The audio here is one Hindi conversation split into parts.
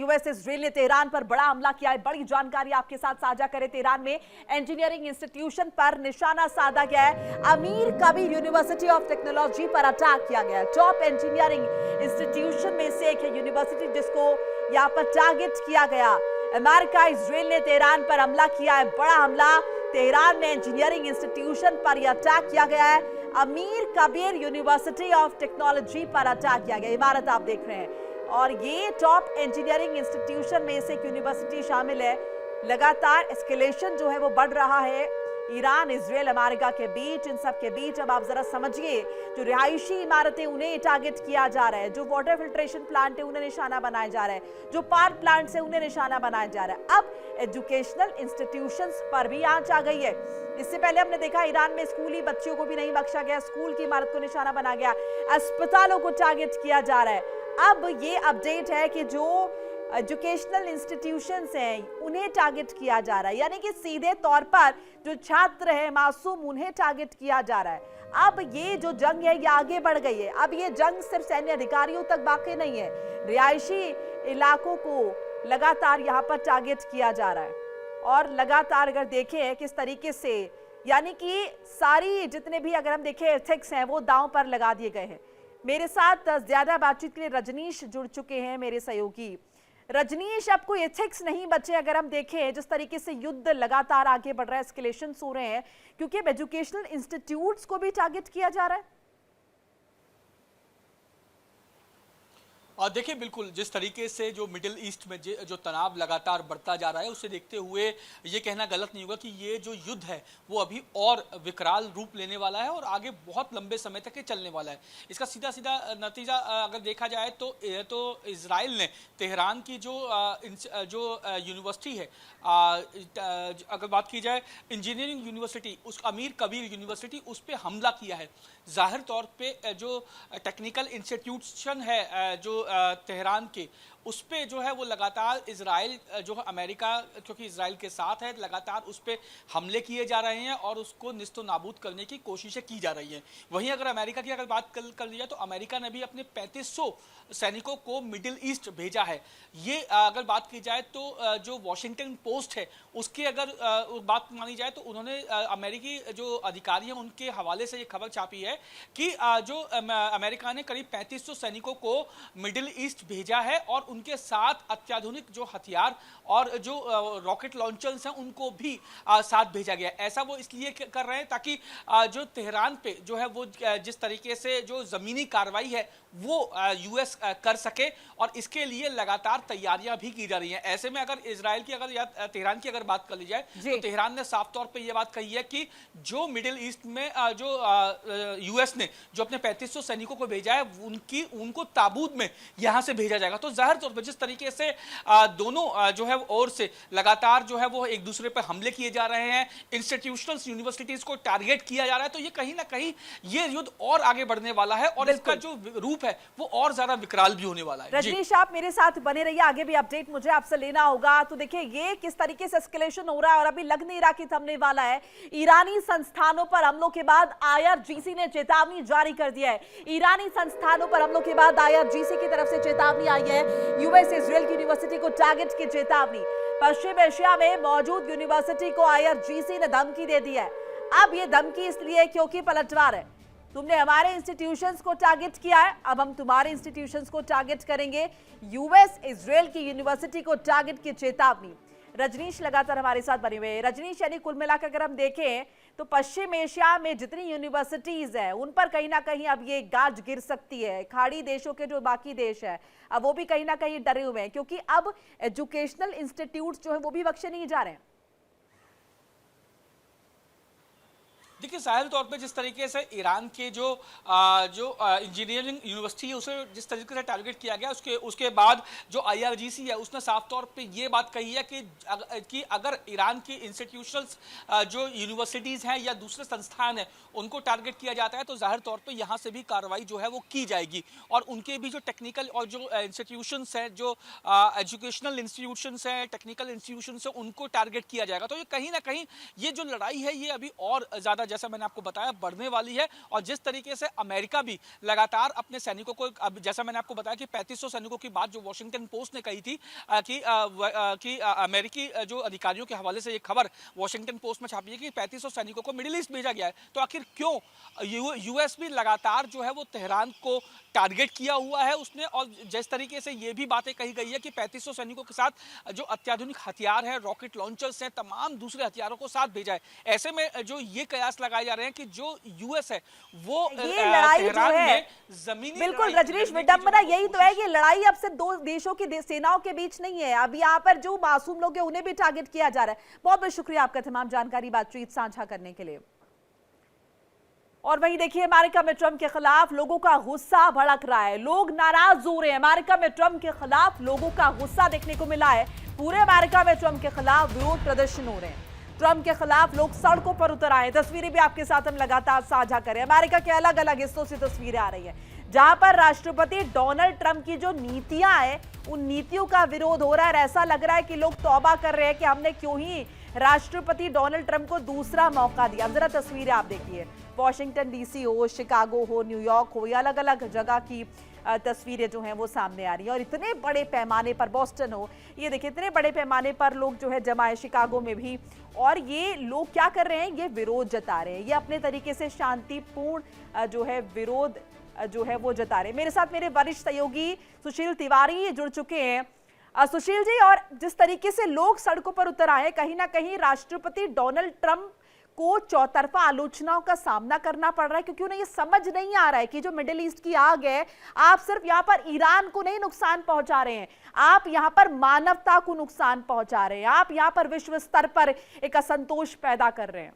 यूएस इजराइल ने तेहरान पर बड़ा हमला किया है। बड़ी जानकारी आपके साथ साझा करें। तेहरान में इंजीनियरिंग इंस्टीट्यूशन पर निशाना साधा गया है। अमीर कबीर यूनिवर्सिटी ऑफ टेक्नोलॉजी पर अटैक किया गया है। टॉप इंजीनियरिंग इंस्टीट्यूशन में से एक है यूनिवर्सिटी जिसको यहां पर टारगेट किया गया। अमेरिका इजराइल ने तेहरान पर हमला किया है। बड़ा हमला तेहरान में इंजीनियरिंग इंस्टीट्यूशन पर यह अटैक किया गया है। अमीर कबीर यूनिवर्सिटी ऑफ टेक्नोलॉजी पर अटैक किया गया। इमारत आप देख रहे हैं और ये टॉप इंजीनियरिंग इंस्टीट्यूशन में से एक यूनिवर्सिटी शामिल है। लगातार एस्केलेशन जो है वो बढ़ रहा है ईरान, इजराइल, अमेरिका के बीच। इन सब के बीच अब आप जरा समझिए, जो रिहायशी इमारतें उन्हें टारगेट किया जा रहा है, जो वाटर फिल्ट्रेशन प्लांट है उन्हें निशाना बनाया जा रहा है, जो पावर प्लांट है उन्हें निशाना बनाया जा रहा है। अब एजुकेशनल इंस्टीट्यूशंस पर भी आंच आ गई है। इससे पहले हमने देखा ईरान में स्कूली बच्चियों को भी नहीं बख्शा गया, स्कूल की इमारत को निशाना बनाया गया, अस्पतालों को टारगेट किया जा रहा है। अब ये अपडेट है कि जो एजुकेशनल इंस्टीट्यूशंस हैं उन्हें टारगेट किया जा रहा है, यानी कि सीधे तौर पर जो छात्र है मासूम उन्हें टारगेट किया जा रहा है। अब ये जो जंग है ये आगे बढ़ गई है। अब ये जंग सिर्फ सैन्य अधिकारियों तक बाकी नहीं है, रिहायशी इलाकों को लगातार यहाँ पर टारगेट किया जा रहा है। और लगातार अगर देखें किस तरीके से, यानी कि सारी जितने भी अगर हम देखें एथिक्स हैं वो दांव पर लगा दिए गए हैं। मेरे साथ ज्यादा बातचीत के लिए रजनीश जुड़ चुके हैं, मेरे सहयोगी। रजनीश, अब कोई एथिक्स नहीं बचे अगर हम देखें जिस तरीके से युद्ध लगातार आगे बढ़ रहा है, एस्केलेशन हो रहे हैं, क्योंकि अब एजुकेशनल इंस्टीट्यूट्स को भी टारगेट किया जा रहा है। और देखिए, बिल्कुल जिस तरीके से जो मिडिल ईस्ट में जो तनाव लगातार बढ़ता जा रहा है उसे देखते हुए ये कहना गलत नहीं होगा कि ये जो युद्ध है वो अभी और विकराल रूप लेने वाला है और आगे बहुत लंबे समय तक ये चलने वाला है। इसका सीधा सीधा नतीजा अगर देखा जाए तो इजराइल ने तेहरान की जो यूनिवर्सिटी है, अगर बात की जाए इंजीनियरिंग यूनिवर्सिटी, उस अमीर कबीर यूनिवर्सिटी, उस पर हमला किया है। जाहिर तौर पे जो टेक्निकल इंस्टीट्यूशन है जो तेहरान के, उस पे जो है वो लगातार इजराइल जो है, अमेरिका क्योंकि इजराइल के साथ है, लगातार उस पे हमले किए जा रहे हैं और उसको निस्तो नाबूद करने की कोशिशें की जा रही हैं। वहीं अगर अमेरिका की अगर बात कर लिया तो अमेरिका ने भी अपने 3500 सैनिकों को मिडिल ईस्ट भेजा है। ये अगर बात की जाए तो जो वॉशिंगटन पोस्ट है उसकी अगर बात मानी जाए तो उन्होंने अमेरिकी जो अधिकारी हैं उनके हवाले से ये खबर छापी है कि जो अमेरिका ने करीब 3500 सैनिकों को मिडिल ईस्ट भेजा है और उनके साथ अत्याधुनिक जो हथियार और जो रॉकेट लॉन्चर्स हैं उनको भी साथ भेजा गया। ऐसा वो इसलिए कर रहे हैं ताकि जो तेहरान पे जो है वो जिस तरीके से जो जमीनी कार्रवाई है वो यूएस कर सके, और इसके लिए लगातार तैयारियां भी की जा रही हैं। ऐसे में अगर इजराइल की अगर या तेहरान की अगर बात कर ली जाए तो तेहरान ने साफ तौर पे ये बात कही है कि जो मिडिल ईस्ट में जो यूएस ने जो अपने 3500 सैनिकों को भेजा है उनको ताबूत में यहां से भेजा जाएगा। तो जाहिर तौर पर जिस तरीके से दोनों जो है ओर से लगातार जो है वो एक दूसरे पर हमले किए जा रहे हैं, इंस्टीट्यूशनल यूनिवर्सिटीज को टारगेट किया जा रहा है, तो ये कहीं ना कहीं ये युद्ध और आगे बढ़ने वाला है और इसका जो रूप है वो और ज्यादा विकराल भी होने वाला है। रजनीश, आप मेरे साथ बने रहिए, आगे भी अपडेट मुझे आपसे लेना होगा। तो देखिए ये किस तरीके से एस्केलेशन हो रहा है और अभी लग नहीं रहा कि थमने वाला है। ईरानी संस्थानों पर हमलों के बाद आईआरजीसी ने चेतावनी जारी कर दिया है। ईरानी संस्थानों पर हमलों के बाद आईआरजीसी की तरफ से चेतावनी आई है। यूएस इजराइल की यूनिवर्सिटी को टारगेट की चेतावनी। पश्चिम एशिया में मौजूद यूनिवर्सिटी को आईआरजीसी ने धमकी दे दी है। अब ये धमकी इसलिए क्योंकि पलटवार है, तुमने हमारे इंस्टीट्यूशंस को टारगेट किया है, अब हम तुम्हारे इंस्टीट्यूशंस को टारगेट करेंगे। यूएस इजराइल की यूनिवर्सिटी को टारगेट की चेतावनी। रजनीश लगातार हमारे साथ बने हुए हैं। रजनीश, यानी कुल मिलाकर अगर हम देखें तो पश्चिम एशिया में जितनी यूनिवर्सिटीज हैं उन पर कहीं ना कहीं अब ये गाज गिर सकती है। खाड़ी देशों के जो बाकी देश है अब वो भी कहीं ना कहीं डरे हुए हैं, क्योंकि अब एजुकेशनल इंस्टीट्यूट्स जो है वो भी बख्शे नहीं जा रहे हैं। देखिए, जाहिर तौर पे जिस तरीके से ईरान के जो इंजीनियरिंग यूनिवर्सिटी है उसे जिस तरीके से टारगेट किया गया, उसके बाद जो आईआरजीसी है उसने साफ तौर पे ये बात कही है कि अगर ईरान की इंस्टीट्यूशंस जो यूनिवर्सिटीज़ हैं या दूसरे संस्थान हैं उनको टारगेट किया जाता है तो जाहिर तौर पे यहाँ से भी कार्रवाई जो है वो की जाएगी और उनके भी जो टेक्निकल और जो इंस्टीट्यूशंस हैं, जो एजुकेशनल इंस्टीट्यूशंस हैं, टेक्निकल इंस्टीट्यूशंस हैं, उनको टारगेट किया जाएगा। तो ये कहीं ना कहीं ये जो लड़ाई है ये अभी और ज़्यादा जैसा मैंने आपको बताया बढ़ने वाली है। और जिस तरीके से अमेरिका भी लगातार अपने सैनिकों को, अब जैसा मैंने आपको बताया कि 3500 सैनिकों की बात जो वॉशिंगटन पोस्ट ने कही थी कि अमेरिकी जो अधिकारियों के हवाले से ये खबर वॉशिंगटन पोस्ट में छापी है कि 3500 सैनिकों को मिडिल ईस्ट भेजा गया है। तो आखिर क्यों यूएस भी लगातार जो है वो तेहरान को टारगेट किया हुआ है उसने। और जिस तरीके से ये भी बातें कही गई है कि 3500 सैनिकों के साथ जो अत्याधुनिक हथियार है, रॉकेट लॉन्चर्स हैं, तमाम दूसरे हथियारों को साथ भेजा है। ऐसे में जो ये कयास लगाए जा रहे हैं कि जो यूएस है वो ये लड़ाई जो तेहरान है में जमीनी बिल्कुल लड़ाई रजनीश, लड़ने की विडंबना जो यही तो है कि लड़ाई अब सिर्फ दो देशों की सेनाओं के बीच नहीं है, अब यहाँ पर जो मासूम लोग हैं उन्हें भी टारगेट किया जा रहा है। बहुत बहुत शुक्रिया आपका तमाम जानकारी बातचीत साझा करने के लिए। और वहीं देखिए अमेरिका में ट्रंप के खिलाफ लोगों का गुस्सा भड़क रहा है, लोग नाराज हो रहे हैं। अमेरिका में ट्रंप के खिलाफ लोगों का गुस्सा देखने को मिला है। पूरे अमेरिका में ट्रंप के खिलाफ विरोध प्रदर्शन हो रहे हैं। ट्रंप के खिलाफ लोग सड़कों पर उतर आए। तस्वीरें भी आपके साथ हम लगातार साझा करें। अमेरिका के अलग अलग हिस्सों से तस्वीरें आ रही हैं जहां पर राष्ट्रपति डोनाल्ड ट्रंप की जो नीतियां हैं उन नीतियों का विरोध हो रहा है। ऐसा लग रहा है कि लोग तौबा कर रहे हैं कि हमने क्यों ही राष्ट्रपति डोनाल्ड ट्रंप को दूसरा मौका दिया। जरा तस्वीरें आप देखिए, वॉशिंगटन डीसी हो, शिकागो हो, न्यूयॉर्क हो, या अलग अलग जगह की तस्वीरें जो हैं वो सामने आ रही हैं। और इतने बड़े पैमाने पर, बोस्टन हो, ये देखिए इतने बड़े पैमाने पर लोग जो है जमा है, शिकागो में भी। और ये लोग क्या कर रहे हैं, ये विरोध जता रहे हैं, ये अपने तरीके से शांतिपूर्ण जो है विरोध जो है वो जता रहे हैं। मेरे साथ मेरे वरिष्ठ सहयोगी सुशील तिवारी जुड़ चुके हैं। सुशील जी, और जिस तरीके से लोग सड़कों पर उतर आए, कहीं ना कहीं राष्ट्रपति डोनाल्ड ट्रंप को चौतरफा आलोचनाओं का सामना करना पड़ रहा है, क्योंकि उन्हें ये समझ नहीं आ रहा है कि जो मिडिल ईस्ट की आग है, आप सिर्फ यहाँ पर ईरान को नहीं नुकसान पहुंचा रहे हैं, आप यहाँ पर मानवता को नुकसान पहुंचा रहे हैं, आप यहाँ पर विश्व स्तर पर एक असंतोष पैदा कर रहे हैं।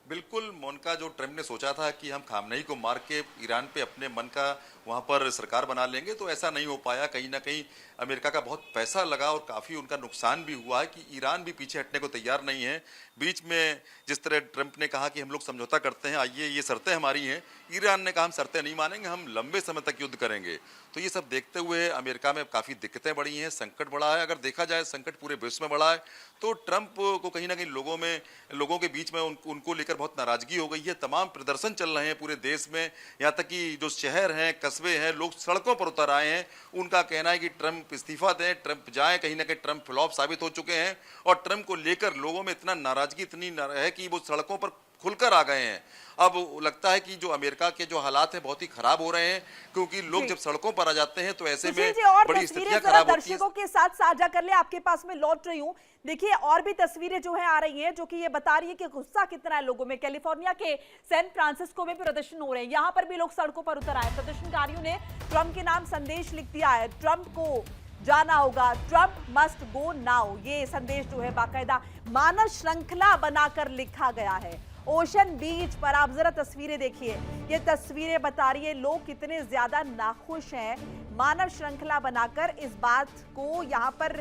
बिल्कुल मोनिका, जो ट्रंप ने सोचा था कि हम खामनेई को मार के ईरान पे अपने मन का वहाँ पर सरकार बना लेंगे, तो ऐसा नहीं हो पाया। कहीं ना कहीं अमेरिका का बहुत पैसा लगा और काफ़ी उनका नुकसान भी हुआ है कि ईरान भी पीछे हटने को तैयार नहीं है। बीच में जिस तरह ट्रंप ने कहा कि हम लोग समझौता करते हैं, आइए ये शर्तें हमारी हैं, ईरान ने कहा हम शर्तें नहीं मानेंगे, हम लंबे समय तक युद्ध करेंगे। तो ये सब देखते हुए अमेरिका में काफ़ी दिक्कतें बढ़ी हैं, संकट बढ़ा है। अगर देखा जाए संकट पूरे विश्व में बढ़ा है, तो ट्रंप को कहीं ना कहीं लोगों के बीच में उनको लेकर बहुत नाराजगी हो गई है। तमाम प्रदर्शन चल रहे हैं पूरे देश में, यहाँ तक कि जो शहर हैं, कस्बे हैं, लोग सड़कों पर उतर आए हैं। उनका कहना है कि ट्रंप इस्तीफा दें, ट्रंप जाएं। कहीं ना कहीं ट्रंप फ्लॉप साबित हो चुके हैं और ट्रंप को लेकर लोगों में इतना नाराजगी इतनी है कि वो सड़कों पर खुलकर आ गए हैं। अब लगता है कि जो अमेरिका के जो हालात हैं बहुत ही खराब हो रहे हैं, क्योंकि लोग जब सड़कों पर आ जाते हैं तो ऐसे में बड़ी स्थितियां खराब होती हैं। दर्शकों के साथ साझा कर ले, आपके पास में लौट रही हूँ। देखिए और भी तस्वीरें जो है आ रही हैं जो कि ये बता रही है कि गुस्सा कितना है लोगों में। कैलिफोर्निया के सैन फ्रांसिस्को में भी प्रदर्शन हो रहे हैं, यहाँ पर भी लोग सड़कों पर उतर आए। प्रदर्शनकारियों ने ट्रंप के नाम संदेश लिख दिया है, ट्रंप को जाना होगा, ट्रंप मस्ट गो नाउ। ये संदेश जो है बाकायदा मानव श्रृंखला बनाकर लिखा गया है। ओशन बीच पर आप जरा तस्वीरें देखिए, ये तस्वीरें बता रही है लोग कितने ज्यादा नाखुश हैं। मानव श्रृंखला बनाकर इस बात को यहाँ पर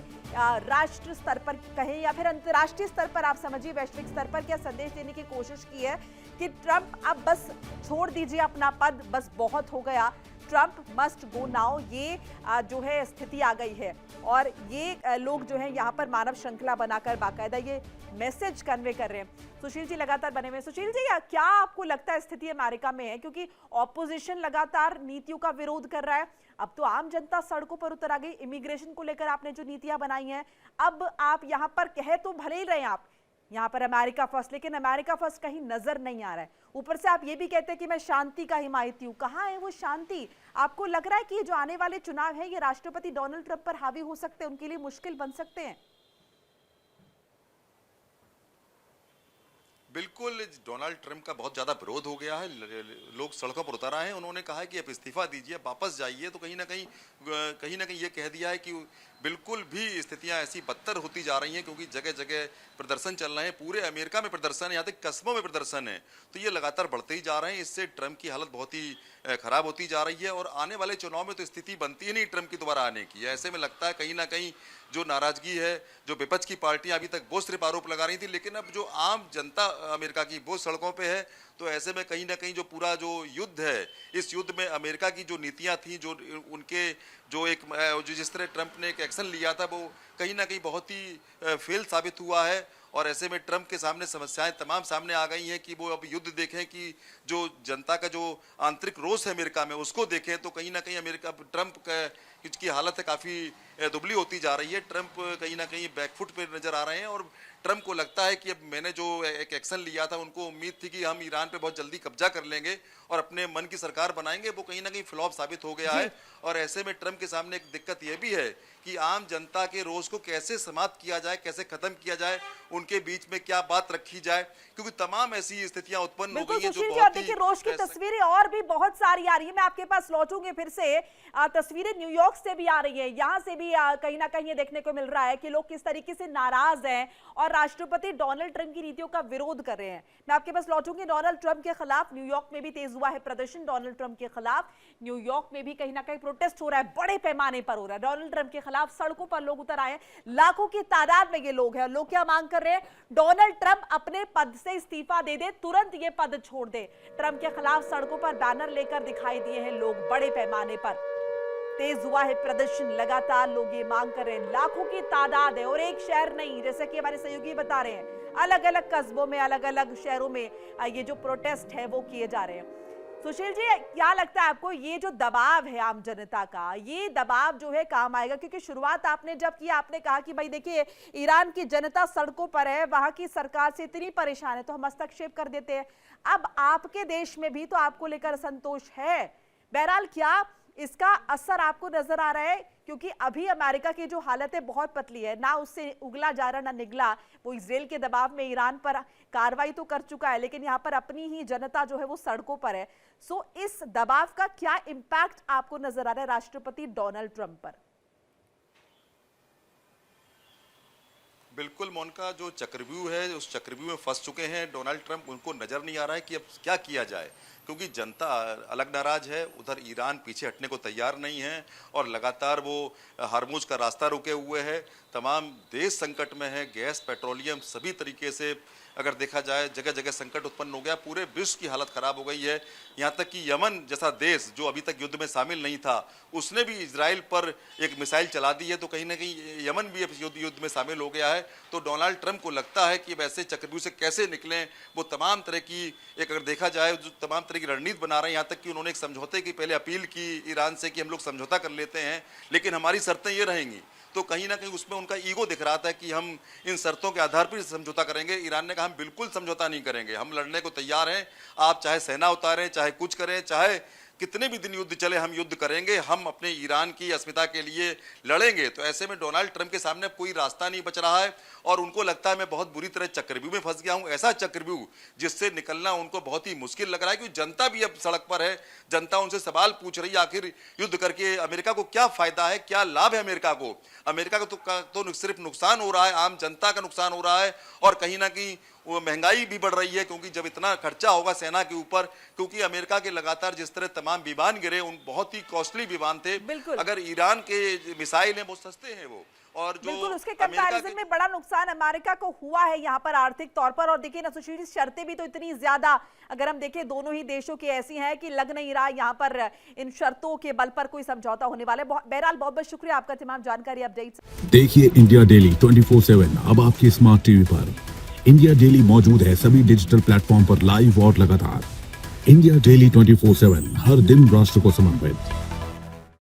राष्ट्र स्तर पर कहें या फिर अंतर्राष्ट्रीय स्तर पर, आप समझिए वैश्विक स्तर पर क्या संदेश देने की कोशिश की है कि ट्रंप अब बस छोड़ दीजिए अपना पद, बस बहुत हो गया, ट्रंप मस्ट गो नाउ। ये जो है स्थिति आ गई है और ये लोग जो है यहाँ पर मानव श्रृंखला बनाकर बाकायदा ये मैसेज कन्वे कर रहे हैं। सुशील जी लगातार बने हुए। सुशील जी, क्या आपको लगता है स्थिति अमेरिका में है, क्योंकि ऑपोजिशन लगातार नीतियों का विरोध कर रहा है, अब तो आम जनता सड़कों पर उतर आ गई। इमिग्रेशन को लेकर आपने जो नीतियां बनाई हैं, अब आप यहाँ पर कहे तो भले ही रहे आप यहाँ पर अमेरिका फर्स्ट, लेकिन अमेरिका फर्स्ट कहीं नजर नहीं आ रहा है। ऊपर से आप ये भी कहते हैं कि मैं शांति का हिमायती हूँ, कहाँ है वो शांति? आपको लग रहा है कि जो आने वाले चुनाव है ये राष्ट्रपति डोनाल्ड ट्रंप पर हावी हो सकते हैं, उनके लिए मुश्किल बन सकते हैं? बिल्कुल, डोनाल्ड ट्रंप का बहुत ज़्यादा विरोध हो गया है, लोग सड़कों पर उतर आए हैं। उन्होंने कहा है कि आप इस्तीफा दीजिए, वापस जाइए। तो कहीं ना कहीं ये कह दिया है कि बिल्कुल भी स्थितियां ऐसी बदतर होती जा रही हैं, क्योंकि जगह जगह प्रदर्शन चल रहे हैं। पूरे अमेरिका में प्रदर्शन है, यहाँ तक कस्बों में प्रदर्शन है। तो ये लगातार बढ़ते ही जा रहे हैं। इससे ट्रंप की हालत बहुत ही खराब होती जा रही है और आने वाले चुनाव में तो स्थिति बनती ही नहीं ट्रंप की दोबारा आने की। ऐसे में लगता है कहीं ना कहीं जो नाराजगी है, जो विपक्ष की पार्टियां अभी तक वो सिर्फ आरोप लगा रही थी, लेकिन अब जो आम जनता अमेरिका की वो सड़कों पे है। तो ऐसे में कहीं ना कहीं जो पूरा जो युद्ध है, इस युद्ध में अमेरिका की जो नीतियां थी, जो उनके जो जिस तरह ट्रंप ने एक एक्शन लिया था, वो कहीं ना कहीं बहुत ही फेल साबित हुआ है। और ऐसे में ट्रंप के सामने समस्याएं तमाम सामने आ गई हैं कि वो अब युद्ध देखें कि जो जनता का जो आंतरिक रोष है अमेरिका में उसको देखें, तो कहीं ना कहीं अमेरिका ट्रंप की हालत है काफ़ी दुबली होती जा रही है। ट्रंप कहीं ना कहीं बैकफुट पे नजर आ रहे हैं और ट्रंप को लगता है कि अब मैंने जो एक एक्शन लिया था, उनको उम्मीद थी कि हम ईरान पे बहुत जल्दी कब्जा कर लेंगे और अपने मन की सरकार बनाएंगे, वो कहीं ना कहीं फ्लॉप साबित हो गया है। और ऐसे में ट्रंप के सामने एक दिक्कत यह भी है कि आम जनता के रोष को कैसे समाप्त किया जाए, कैसे खत्म किया जाए, उनके बीच में क्या बात रखी जाए, क्योंकि तमाम ऐसी स्थितियां उत्पन्न हो गई हैं जो बहुत ही। देखिए रोष की तस्वीरें और भी बहुत सारी आ रही है। मैं आपके पास लौटूंगी फिर से। तस्वीरें न्यूयॉर्क से भी आ रही है, यहाँ से भी कहीं ना कहीं ये देखने को मिल रहा है कि लोग किस तरीके से नाराज हैं और राष्ट्रपति डोनाल्ड ट्रंप की नीतियों का विरोध कर रहे हैं। मैं आपके पास लौटूंगी। डोनाल्ड ट्रंप के खिलाफ न्यूयॉर्क में भी तेज हुआ है प्रदर्शन। डोनाल्ड ट्रंप के खिलाफ न्यूयॉर्क में भी कहीं ना कहीं प्रोटेस्ट हो रहा है, बड़े पैमाने पर हो रहा है। डोनाल्ड ट्रंप के खिलाफ सड़कों पर लोग उतर आए हैं, लाखों की तादाद में ये लोग हैं। लोग क्या मांग कर रहे हैं? डोनाल्ड ट्रंप अपने पद से इस्तीफा दे दे, तुरंत ये पद छोड़ दे। ट्रंप के खिलाफ सड़कों पर बैनर लेकर दिखाई दिए हैं लोग, बड़े पैमाने पर तेज हुआ है प्रदर्शन। लगातार लोग ये मांग कर रहे हैं, लाखों की तादाद है और एक शहर नहीं, जैसे कि हमारे सहयोगी बता रहे हैं, अलग अलग कस्बों में, अलग अलग शहरों में ये जो प्रोटेस्ट है वो किए जा रहे हैं। सुशील जी, क्या लगता है आपको ये जो दबाव है आम जनता का, ये दबाव जो है काम आएगा? क्योंकि शुरुआत आपने जब की, आपने कहा कि भाई देखिए ईरान की जनता सड़कों पर है, वहां की सरकार से इतनी परेशान है, तो हम हस्तक्षेप कर देते हैं। अब आपके देश में भी तो आपको लेकर असंतोष है। बहरहाल क्या इसका असर आपको नजर आ रहा है? क्योंकि अभी अमेरिका की जो हालत है बहुत पतली है, ना उससे उगला जा रहा ना निगला। वो इजराइल के दबाव में ईरान पर कार्रवाई तो कर चुका है, लेकिन यहाँ पर अपनी ही जनता जो है वो सड़कों पर है। सो इस दबाव का क्या इंपैक्ट आपको नजर आ रहा है राष्ट्रपति डोनाल्ड ट्रंप पर? बिल्कुल मोनिका, जो चक्रव्यूह है उस चक्रव्यूह में फंस चुके हैं डोनाल्ड ट्रंप। उनको नजर नहीं आ रहा है कि अब क्या किया जाए, क्योंकि जनता अलग नाराज है, उधर ईरान पीछे हटने को तैयार नहीं है और लगातार वो हरमुज का रास्ता रुके हुए है। तमाम देश संकट में है, गैस, पेट्रोलियम, सभी तरीके से अगर देखा जाए जगह जगह संकट उत्पन्न हो गया। पूरे विश्व की हालत खराब हो गई है। यहाँ तक कि यमन जैसा देश जो अभी तक युद्ध में शामिल नहीं था, उसने भी इजराइल पर एक मिसाइल चला दी है, तो कहीं ना कहीं यमन भी अब युद्ध में शामिल हो गया है। तो डोनाल्ड ट्रंप को लगता है कि वैसे चक्रव्यूह से कैसे निकलें, वो तमाम तरह की एक अगर देखा जाए जो तमाम तरह की रणनीति बना रहे हैं। यहाँ तक कि उन्होंने एक समझौते की पहले अपील की ईरान से कि हम लोग समझौता कर लेते हैं, लेकिन हमारी शर्तें ये रहेंगी। तो कहीं ना कहीं उसमें उनका ईगो दिख रहा था कि हम इन शर्तों के आधार पर समझौता करेंगे। ईरान ने कहा हम बिल्कुल समझौता नहीं करेंगे, हम लड़ने को तैयार हैं, आप चाहे सेना उतारें, चाहे कुछ करें, चाहे कितने भी दिन युद्ध चले, हम युद्ध करेंगे, हम अपने ईरान की अस्मिता के लिए लड़ेंगे। तो ऐसे में डोनाल्ड ट्रंप के सामने कोई रास्ता नहीं बच रहा है और उनको लगता है मैं बहुत बुरी तरह चक्रव्यूह में फंस गया हूं, ऐसा चक्रव्यूह जिससे निकलना उनको बहुत ही मुश्किल लग रहा है। क्योंकि जनता भी अब सड़क पर है, जनता उनसे सवाल पूछ रही है आखिर युद्ध करके अमेरिका को क्या फायदा है, क्या लाभ है अमेरिका को? अमेरिका का तो सिर्फ नुकसान हो रहा है, आम जनता का नुकसान हो रहा है और कहीं ना कहीं वो महंगाई भी बढ़ रही है, क्योंकि जब इतना खर्चा होगा सेना के ऊपर, क्योंकि अमेरिका के लगातार जिस तरह तमाम विमान गिरे, उन बहुत ही कॉस्टली विमान थे। अगर ईरान के मिसाइल हैं वो सस्ते हैं वो, और जो बिल्कुल उसके कंपैरिजन में बड़ा नुकसान अमेरिका को हुआ है यहाँ पर आर्थिक तौर पर। और देखिए ना सुशील, शर्तें भी तो इतनी ज्यादा अगर हम देखें दोनों ही देशों की ऐसी हैं कि लग नहीं रहा यहाँ पर इन शर्तों के बल पर कोई समझौता होने वाला है। बहरहाल बहुत बहुत शुक्रिया आपका तमाम जानकारी अपडेट्स। देखिए इंडिया डेली 24/7 अब आपकी स्मार्ट टीवी पर। इंडिया डेली मौजूद है सभी डिजिटल प्लेटफॉर्म पर लाइव और लगातार। इंडिया डेली 24/7 हर दिन राष्ट्र को समर्पित।